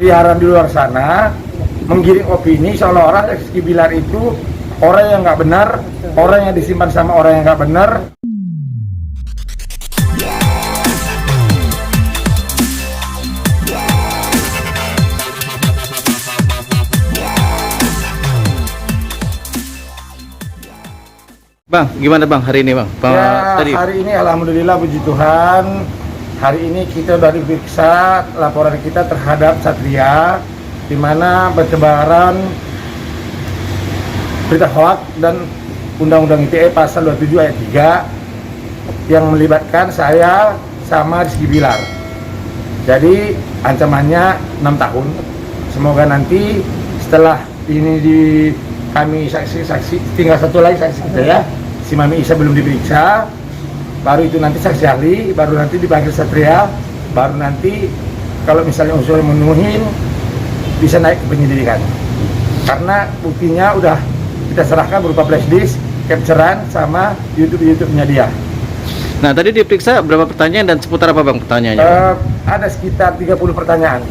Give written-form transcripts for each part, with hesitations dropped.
Peliharaan di luar sana menggiring opini seolah-olah Rizky Bilar itu orang yang nggak benar, orang yang disimpan sama orang yang nggak benar. Bang, gimana bang hari ini bang? Hari ini alhamdulillah puji Tuhan, hari ini kita sudah diperiksa laporan kita terhadap Satria, di mana bertebaran berita hoaks dan Undang-Undang ITE pasal 27 ayat 3 yang melibatkan saya sama Rizky Bilar. Jadi ancamannya 6 tahun. Semoga nanti setelah ini kami saksi, tinggal satu lagi saksi kita ya, si Mami Isa belum diperiksa, baru itu nanti saksi ahli, baru nanti dipanggil Satria, baru nanti kalau misalnya unsur memenuhi bisa naik ke penyidikan. Karena buktinya udah kita serahkan berupa flash disk, capturean sama YouTube-nya dia. Nah tadi diperiksa berapa pertanyaan dan seputar apa bang pertanyaannya? Ada sekitar 30 pertanyaan.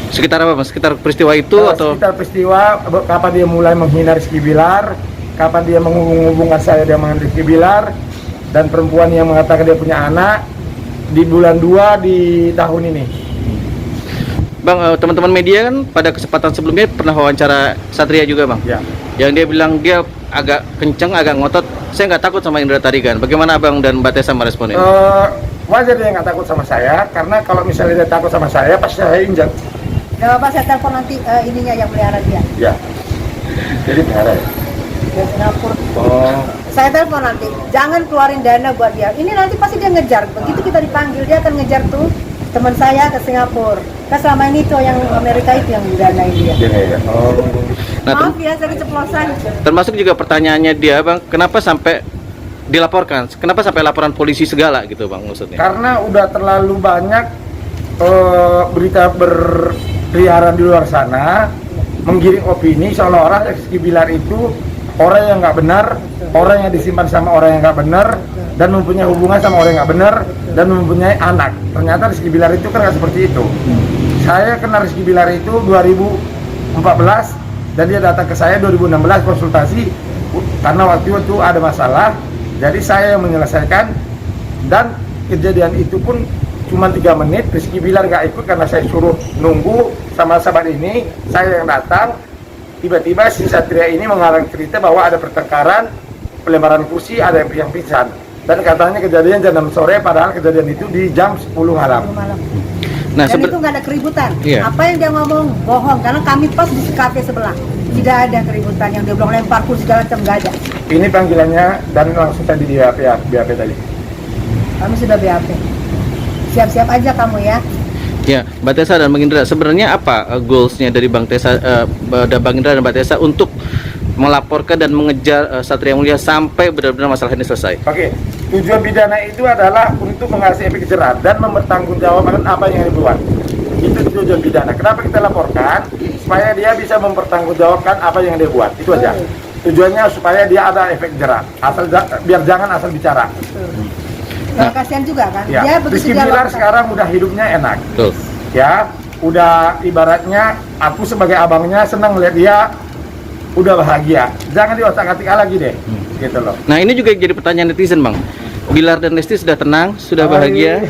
Sekitar apa bang? Sekitar peristiwa itu atau? Sekitar peristiwa, kapan dia mulai menghina Rizky Bilar, kapan dia menghubungkan saya dengan Rizky Bilar, dan perempuan yang mengatakan dia punya anak di bulan 2 di tahun ini. Bang, teman-teman media kan pada kesempatan sebelumnya pernah wawancara Satria juga bang. Ya. Yang dia bilang dia agak kenceng, agak ngotot. Saya nggak takut sama Indra Tarigan. Bagaimana abang dan Mbak Tessa merespon ini? Wajar dia nggak takut sama saya, karena kalau misalnya dia takut sama saya, pasti saya injak. Ya Bapak, saya telepon nanti ininya yang pelihara dia. Ya. Jadi pelihara ya? Dari Singapura. Oh. Saya telepon nanti, jangan keluarin dana buat dia. Ini nanti pasti dia ngejar. Begitu kita dipanggil, dia akan ngejar tuh teman saya ke Singapura. Kan selama ini tuh yang Amerika itu yang danain dia. Ya. Oh. Nah, Maaf ya, saya keceplosan. termasuk juga pertanyaannya dia bang, kenapa sampai dilaporkan? Kenapa sampai laporan polisi segala gitu bang maksudnya? Karena udah terlalu banyak berita berkeliaran di luar sana menggiring opini seolah-olah Rizky Bilar itu orang yang nggak benar, orang yang disimpan sama orang yang nggak benar, dan mempunyai hubungan sama orang yang nggak benar, dan mempunyai anak. Ternyata Rizky Bilar itu kan nggak seperti itu. Saya kenal Rizky Bilar itu 2014 dan dia datang ke saya 2016 konsultasi karena waktu itu ada masalah. Jadi saya yang menyelesaikan, dan kejadian itu pun cuma 3 menit. Rizky Bilar nggak ikut karena saya suruh nunggu sama sahabat ini. Saya yang datang. Tiba-tiba si Satria ini mengarang cerita bahwa ada pertengkaran, pelemparan kursi, ada yang pingsan. Dan katanya kejadian jam 6 sore, padahal kejadian itu di jam 10 malam. Nah, Dan itu nggak ada keributan. Iya. Apa yang dia ngomong bohong, karena kami pas di kafe sebelah. Tidak ada keributan yang dia bilang lempar kursi segala macam, nggak ada. Ini panggilannya dan langsung tadi di BAP tadi. Kami sudah BAP. Siap-siap aja kamu ya. ya Mbak Tessa dan Bang Indra, sebenarnya apa goalsnya dari Bang Tessa, Bang Indra dan Mbak Tessa untuk melaporkan dan mengejar Satria Mulia sampai benar-benar masalah ini selesai? Oke, tujuan pidana itu adalah untuk mengasih efek jerah dan mempertanggungjawabkan apa yang dibuat. Itu tujuan pidana. Kenapa kita laporkan? Supaya dia bisa mempertanggungjawabkan apa yang dia buat. Itu aja. Tujuannya supaya dia ada efek jerah. Biar jangan asal bicara. Nah, kasihan juga kan. Ya. Dia begitu Rizky dia Bilar lakukan. sekarang udah hidupnya enak. Betul. Ya, udah ibaratnya aku sebagai abangnya senang melihat dia udah bahagia. Jangan diotak-atik lagi deh. Gitu loh. Nah ini juga jadi pertanyaan netizen bang. Bilar dan Lesti sudah tenang, sudah bahagia,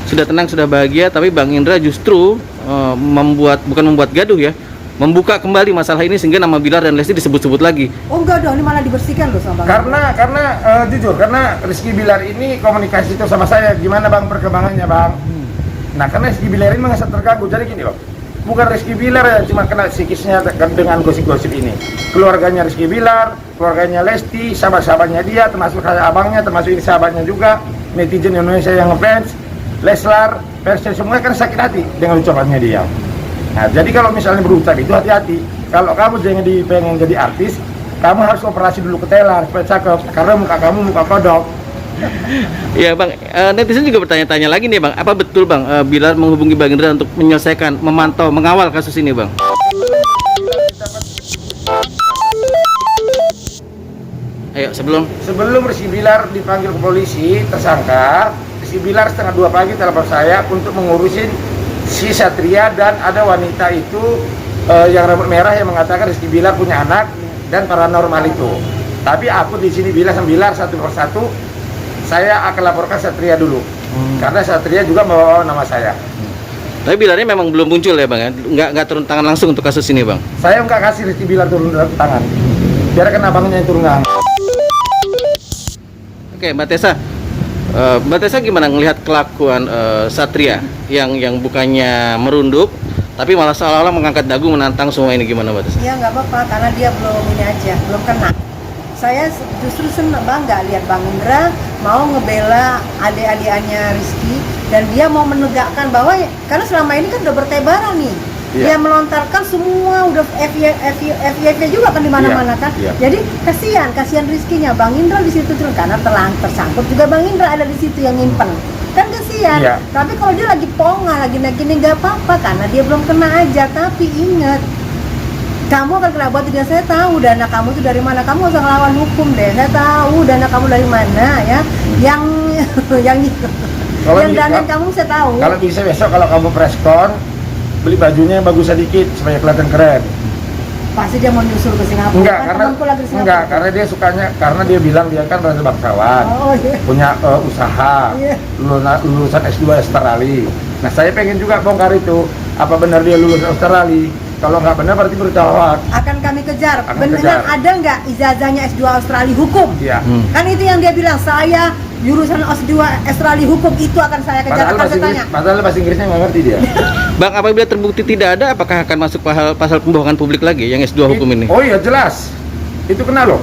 sudah tenang, sudah bahagia, tapi Bang Indra justru bukan membuat gaduh ya, membuka kembali masalah ini sehingga nama Bilar dan Lesti disebut-sebut lagi. Oh enggak dong, ini malah dibersihkan loh sama Bang. Karena jujur, karena Rizky Bilar ini komunikasi itu sama saya, gimana bang perkembangannya bang. Nah karena Rizky Bilar ini merasa terganggu, jadi gini loh, bukan Rizky Bilar yang cuma kena psikisnya dengan gosip-gosip ini. Keluarganya Rizky Bilar, keluarganya Lesti, sahabat-sahabatnya dia, termasuk kayak abangnya, termasuk ini sahabatnya juga, netizen Indonesia yang ngefans, Leslar, persnya semua kan sakit hati dengan ucapannya dia. Nah jadi kalau misalnya berucap itu hati-hati. Kalau kamu pengen jadi artis, kamu harus operasi dulu ke telar supaya cakep, karena muka kamu muka kodok. Ya bang, netizen juga bertanya-tanya lagi nih bang, apa betul bang Bilar menghubungi Bang Indra untuk menyelesaikan, memantau, mengawal kasus ini bang? Ayo sebelum Rizky Bilar dipanggil ke polisi tersangka, Rizky Bilar setengah 2 pagi telepon saya untuk mengurusin si Satria dan ada wanita itu yang rambut merah yang mengatakan Rizky Bilar punya anak dan paranormal itu. Tapi aku di sini bilang Bilar satu persatu saya akan laporkan Satria dulu. Karena Satria juga membawa nama saya. Tapi Bilarnya memang belum muncul ya bang ya? Nggak turun tangan langsung untuk kasus ini bang? Saya nggak kasih Rizky Bilar turun tangan. Biarkan abangnya yang turun tangan. Oke, Mbak Tessa gimana ngelihat kelakuan Satria yang bukannya merunduk, tapi malah seolah-olah mengangkat dagu menantang semua ini, gimana Mbak Tessa? Ya nggak apa-apa, karena dia belum ini aja, belum kena. Saya justru senang bangga lihat Bang Indra mau ngebela adik-adikannya Rizky dan dia mau menegakkan bahwa karena selama ini kan udah bertebaran nih. Iya. Dia melontarkan semua udah FYP juga kan di mana-mana kan. Iya. Jadi kasihan Rizky-nya Bang Indra di situ terus karena tersangkut juga Bang Indra ada di situ yang nyimpen. Kan kasihan. Iya. Tapi kalau dia lagi pongah, lagi gini nggak apa-apa karena dia belum kena aja. Tapi ingat, kamu akan kena buat. Saya tahu dana kamu itu dari mana. Kamu nggak usah ngelawan hukum deh. Saya tahu dana kamu dari mana ya. Yang Kalau yang bisa- dana kamu saya tahu. Kalau bisa besok kalau kamu preskon beli bajunya yang bagus sedikit supaya kelihatan keren. Pasti dia mau nyusul ke Singapura. Enggak, Kan karena temanku lagi di Singapura. enggak, karena dia sukanya karena dia bilang dia kan raja bangsawan. Oh iya. Punya usaha, Iya. lulusan S2 Australia. Nah, saya pengen juga bongkar itu. Apa benar dia lulus Australia? Kalau nggak benar berarti berita hoax. Akan kami kejar. Akan Beneran kejar. ada nggak ijazahnya S2 Australia hukum? Iya. Kan itu yang dia bilang, saya jurusan S2 Australia hukum itu akan saya kejar, akan saya tanya. Padahal bahasa Inggrisnya nggak ngerti dia. Bang, apabila terbukti tidak ada, apakah akan masuk pasal pembohongan publik lagi yang S2 hukum ini? Oh iya jelas. Itu kena loh.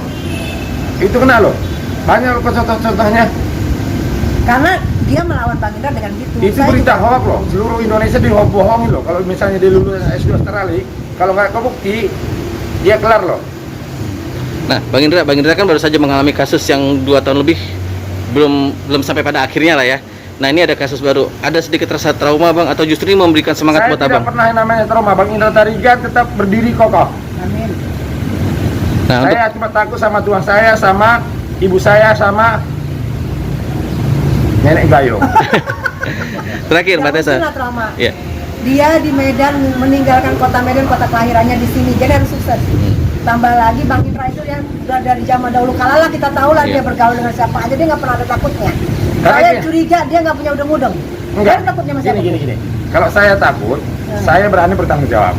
Itu kena loh. Banyak loh contoh-contohnya. Karena dia melawan Bang Indra dengan gitu. Itu Saya berita juga- hoax loh. Seluruh Indonesia dibohongin loh. Kalau misalnya dia lulus S2 Australia, kalau nggak kebukti, dia kelar loh. Nah, Bang Indra kan baru saja mengalami kasus yang 2 tahun lebih, belum sampai pada akhirnya lah ya. Nah, ini ada kasus baru. Ada sedikit rasa trauma bang, atau justru ini memberikan semangat Saya buat tidak abang? pernah yang namanya trauma. Bang Indra Tarigan tetap berdiri kokoh. Amin. Nah, untuk Saya cuma takut sama Tuhan saya, sama ibu saya, sama nenek gayung. terakhir Mbak Yang Tessa. mungkin lah trauma. Ya. Dia di Medan meninggalkan kota Medan, kota kelahirannya di sini. Jadi harus sukses. Tambah lagi Bang Indra itu yang udah dari zaman dahulu kala lah kita tahu lah Iya. dia bergaul dengan siapa aja, dia nggak pernah ada takutnya. Karena Saya gini- curiga dia nggak punya udeng-udeng. Enggak. Dia takutnya sama siapa? Gini. Kalau saya takut, saya berani bertanggung jawab.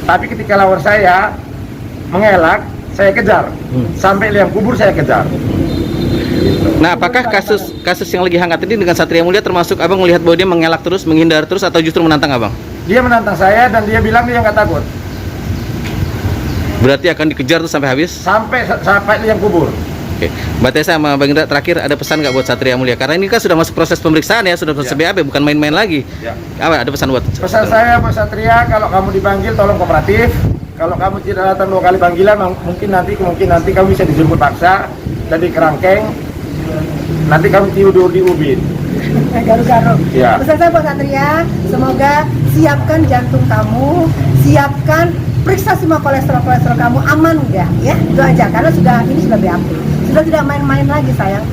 Tapi ketika lawan saya mengelak, saya kejar. Sampai liang kubur saya kejar. Nah, apakah kasus yang lagi hangat ini dengan Satria Mulia termasuk abang melihat bahwa dia mengelak terus, menghindar terus, atau justru menantang abang? Dia menantang saya dan dia bilang dia nggak takut. Berarti akan dikejar terus sampai habis? Sampai liang kubur. Oke, Mbak Tessa sama Bang Indra, terakhir ada pesan nggak buat Satria Mulia? Karena ini kan sudah masuk proses pemeriksaan ya, sudah proses BAP, bukan main-main lagi. Ya. Apa ada pesan buat? Pesan saya Pak Satria, kalau kamu dipanggil tolong kooperatif. Kalau kamu tidak datang 2 kali panggilan, mungkin nanti kamu bisa dijemput paksa dan di kerangkeng. Nanti kamu tidur di ubin. Garu-garu. Ya. Pesan saya buat Satria, semoga siapkan jantung kamu, siapkan periksa semua kolesterol kamu aman enggak ya, itu aja karena ini sudah BAP, sudah tidak main-main lagi sayang.